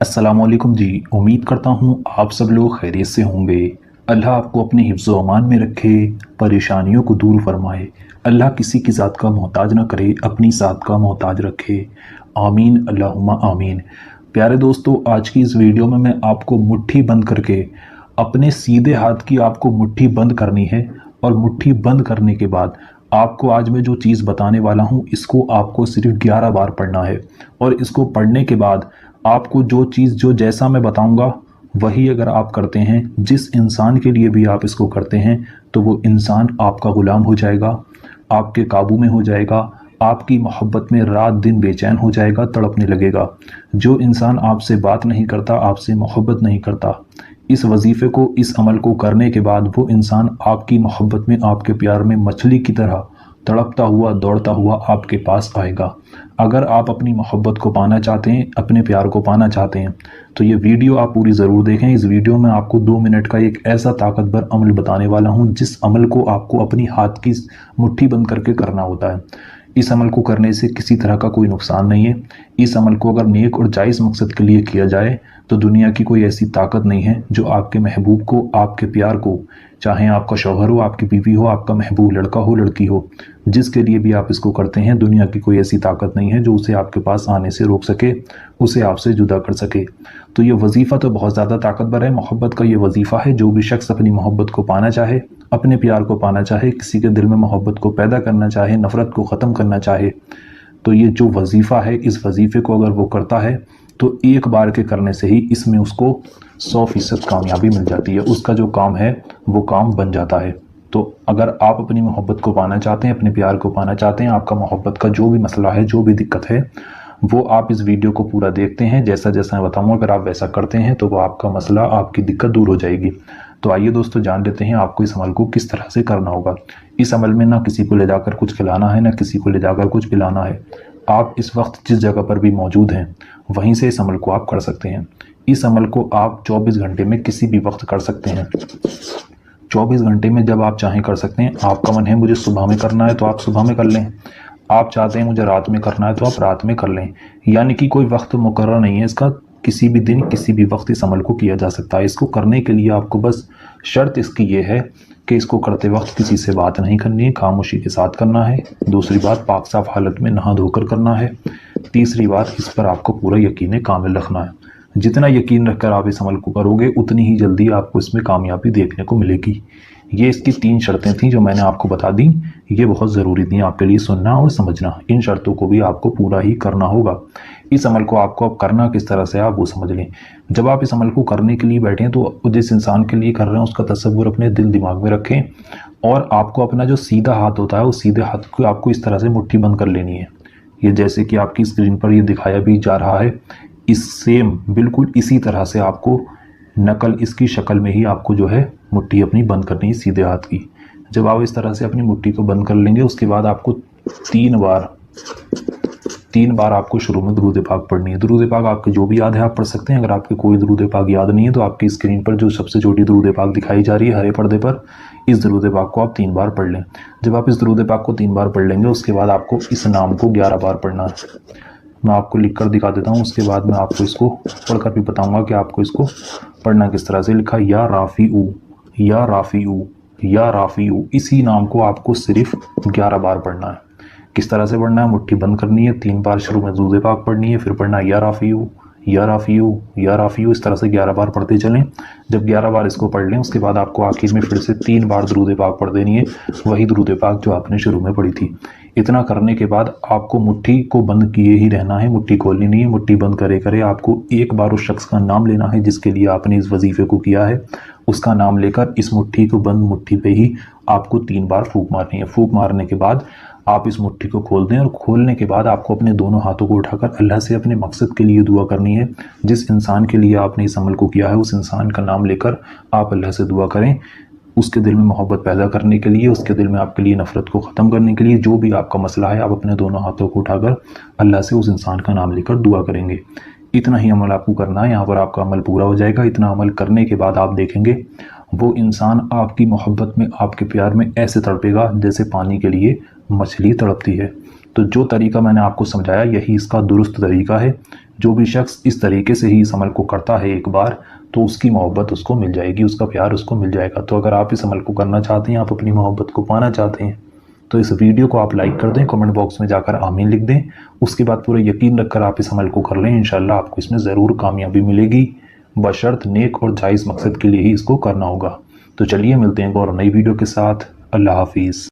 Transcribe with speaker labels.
Speaker 1: अस्सलामुअलैकुम जी। उम्मीद करता हूँ आप सब लोग खैरियत से होंगे। अल्लाह आपको अपने हिफ्ज़ व अमान में रखे, परेशानियों को दूर फरमाए। अल्लाह किसी की ज़ात का मोहताज ना करे, अपनी ज़ात का मोहताज रखे। आमीन अल्लाहुम्मा आमीन। प्यारे दोस्तों, आज की इस वीडियो में मैं आपको मुट्ठी बंद करके अपने सीधे हाथ की आपको मुट्ठी बंद करनी है, और मुट्ठी बंद करने के बाद आपको आज मैं जो चीज़ बताने वाला हूँ इसको आपको सिर्फ 11 बार पढ़ना है। और इसको पढ़ने के बाद आपको जो चीज़ जो जैसा मैं बताऊंगा वही अगर आप करते हैं, जिस इंसान के लिए भी आप इसको करते हैं, तो वो इंसान आपका ग़ुलाम हो जाएगा, आपके काबू में हो जाएगा, आपकी मोहब्बत में रात दिन बेचैन हो जाएगा, तड़पने लगेगा। जो इंसान आपसे बात नहीं करता, आपसे मोहब्बत नहीं करता, इस वजीफ़े को, इस अमल को करने के बाद वो इंसान आपकी मोहब्बत में, आपके प्यार में मछली की तरह तड़पता हुआ, दौड़ता हुआ आपके पास आएगा। अगर आप अपनी मोहब्बत को पाना चाहते हैं, अपने प्यार को पाना चाहते हैं, तो ये वीडियो आप पूरी ज़रूर देखें। इस वीडियो में आपको 2 मिनट का एक ऐसा ताकतवर अमल बताने वाला हूँ, जिस अमल को आपको अपनी हाथ की मुट्ठी बंद करके करना होता है। इस अमल को करने से किसी तरह का कोई नुकसान नहीं है। इस अमल को अगर नेक और जायज़ मकसद के लिए किया जाए तो दुनिया की कोई ऐसी ताकत नहीं है जो आपके महबूब को, आपके प्यार को, चाहे आपका शौहर हो, आपकी बीवी हो, आपका महबूब लड़का हो, लड़की हो, जिसके लिए भी आप इसको करते हैं, दुनिया की कोई ऐसी ताकत नहीं है जो उसे आपके पास आने से रोक सके, उसे आपसे जुदा कर सके। तो ये वजीफ़ा तो बहुत ज़्यादा ताकतवर है। मोहब्बत का ये वजीफ़ा है। जो भी शख्स अपनी मोहब्बत को पाना चाहे, अपने प्यार को पाना चाहे, किसी के दिल में मोहब्बत को पैदा करना चाहे, नफ़रत को ख़त्म करना चाहे, तो ये जो वजीफ़ा है, इस वजीफ़े को अगर वो करता है तो एक बार के करने से ही इसमें उसको 100% कामयाबी मिल जाती है। उसका जो काम है वो काम बन जाता है। तो अगर आप अपनी मोहब्बत को पाना चाहते हैं, अपने प्यार को पाना चाहते हैं, आपका मोहब्बत का जो भी मसला है, जो भी दिक्कत है, वो आप इस वीडियो को पूरा देखते हैं। जैसा जैसा मैं बताऊँगा, अगर आप वैसा करते हैं तो वो आपका मसला, आपकी दिक्कत दूर हो जाएगी। तो आइए दोस्तों, जान लेते हैं आपको इस अमल को किस तरह से करना होगा। इस अमल में ना किसी को ले जाकर कुछ खिलाना है, ना किसी को ले जाकर कुछ पिलाना है। आप इस वक्त जिस जगह पर भी मौजूद हैं वहीं से इस अमल को आप कर सकते हैं। इस अमल को आप 24 घंटे में किसी भी वक्त कर सकते हैं। 24 घंटे में जब आप चाहें कर सकते हैं। आपका मन है मुझे सुबह में करना है तो आप सुबह में कर लें, आप चाहते हैं मुझे रात में करना है तो आप रात में कर लें। यानी कि कोई वक्त मुकर्रर नहीं है इसका। किसी भी दिन, किसी भी वक्त इस अमल को किया जा सकता है। इसको करने के लिए आपको बस शर्त इसकी ये है कि इसको करते वक्त किसी से बात नहीं करनी है, खामोशी के साथ करना है। दूसरी बात, पाक साफ हालत में नहा धोकर करना है। तीसरी बात, इस पर आपको पूरा यकीन कामिल रखना है। जितना यकीन रखकर आप इस अमल को करोगे, उतनी ही जल्दी आपको इसमें कामयाबी देखने को मिलेगी। ये इसकी 3 शर्तें थीं जो मैंने आपको बता दी। ये बहुत ज़रूरी थी आपके लिए सुनना और समझना। इन शर्तों को भी आपको पूरा ही करना होगा। इस अमल को आपको अब करना किस तरह से आप वो समझ लें। जब आप इस अमल को करने के लिए बैठें तो जिस इंसान के लिए कर रहे हैं उसका तसव्वुर अपने दिल दिमाग में रखें, और आपको अपना जो सीधा हाथ होता है उस सीधे हाथ को आपको इस तरह से मुट्ठी बंद कर लेनी है। ये जैसे कि आपकी स्क्रीन पर ये दिखाया भी जा रहा है, इस सेम बिल्कुल इसी तरह से आपको नकल, इसकी शक्ल में ही आपको जो है मुट्ठी अपनी बंद करनी है सीधे हाथ की। जब आप इस तरह से अपनी मुट्ठी को बंद कर लेंगे, उसके बाद आपको 3 बार आपको शुरू में दुरूद पाक पढ़नी है। दुरूद पाक आपके जो भी याद है आप पढ़ सकते हैं। अगर आपके कोई दुरूद पाक याद नहीं है तो आपकी स्क्रीन पर जो सबसे छोटी दुरूद पाक दिखाई जा रही है हरे पर्दे पर, इस दुरूद पाक को आप 3 बार पढ़ लें। जब आप इस दुरूद पाक को 3 बार पढ़ लेंगे, उसके बाद आपको इस नाम को 11 बार पढ़ना है। मैं आपको लिख कर दिखा देता हूँ, उसके बाद मैं आपको इसको पढ़कर भी बताऊँगा कि आपको इसको पढ़ना किस तरह से। लिखा या राफ़ीऊ, या राफ़ीऊ, या राफ़ीऊ। इसी नाम को आपको सिर्फ 11 बार पढ़ना है। किस तरह से पढ़ना है? मुट्ठी बंद करनी है, 3 बार शुरू में दुरूद पाक पढ़नी है, फिर पढ़ना है या राफ़ीऊ, या राफ़ीऊ, या राफ़ीऊ। इस तरह से 11 बार पढ़ते चलें। जब 11 बार इसको पढ़ लें, उसके बाद आपको आखिर में फिर से 3 बार दुरूद पाक पढ़ देनी है, वही दुरूद पाक जो आपने शुरू में पढ़ी थी। इतना करने के बाद आपको मुट्ठी को बंद किए ही रहना है, मुट्ठी खोलनी नहीं है। मुट्ठी बंद करे करे आपको एक बार उस शख्स का नाम लेना है जिसके लिए आपने इस वजीफे को किया है। उसका नाम लेकर इस मुट्ठी को, बंद मुट्ठी पे ही आपको 3 बार फूंक मारनी है। फूंक मारने के बाद आप इस मुट्ठी को खोल दें, और खोलने के बाद आपको अपने दोनों हाथों को उठाकर अल्लाह से अपने मकसद के लिए दुआ करनी है। जिस इंसान के लिए आपने इस अमल को किया है, उस इंसान का नाम लेकर आप अल्लाह से दुआ करें, उसके दिल में मोहब्बत पैदा करने के लिए, उसके दिल में आपके लिए नफ़रत को ख़त्म करने के लिए। जो भी आपका मसला है, आप अपने दोनों हाथों को उठाकर अल्लाह से उस इंसान का नाम लेकर दुआ करेंगे। इतना ही अमल आपको करना है। यहाँ पर आपका अमल पूरा हो जाएगा। इतना अमल करने के बाद आप देखेंगे वो इंसान आपकी मोहब्बत में, आपके प्यार में ऐसे तड़पेगा जैसे पानी के लिए मछली तड़पती है। तो जो तरीका मैंने आपको समझाया, यही इसका दुरुस्त तरीका है جو بھی شخص اس طریقے سے ہی اس عمل کو کرتا ہے ایک بار تو اس کی محبت اس کو مل جائے گی، اس کا پیار اس کو مل جائے گا۔ تو اگر آپ اس عمل کو کرنا چاہتے ہیں، آپ اپنی محبت کو پانا چاہتے ہیں تو اس ویڈیو کو آپ لائک کر دیں، کمنٹ باکس میں جا کر آمین لکھ دیں۔ اس کے بعد پورا یقین رکھ کر آپ اس عمل کو کر لیں، انشاءاللہ آپ کو اس میں ضرور کامیابی ملے گی، بشرط نیک اور جائز مقصد کے لیے ہی اس کو کرنا ہوگا۔ تو چلیے ملتے ہیں ایک اور نئی ویڈیو کے ساتھ۔ اللہ حافظ۔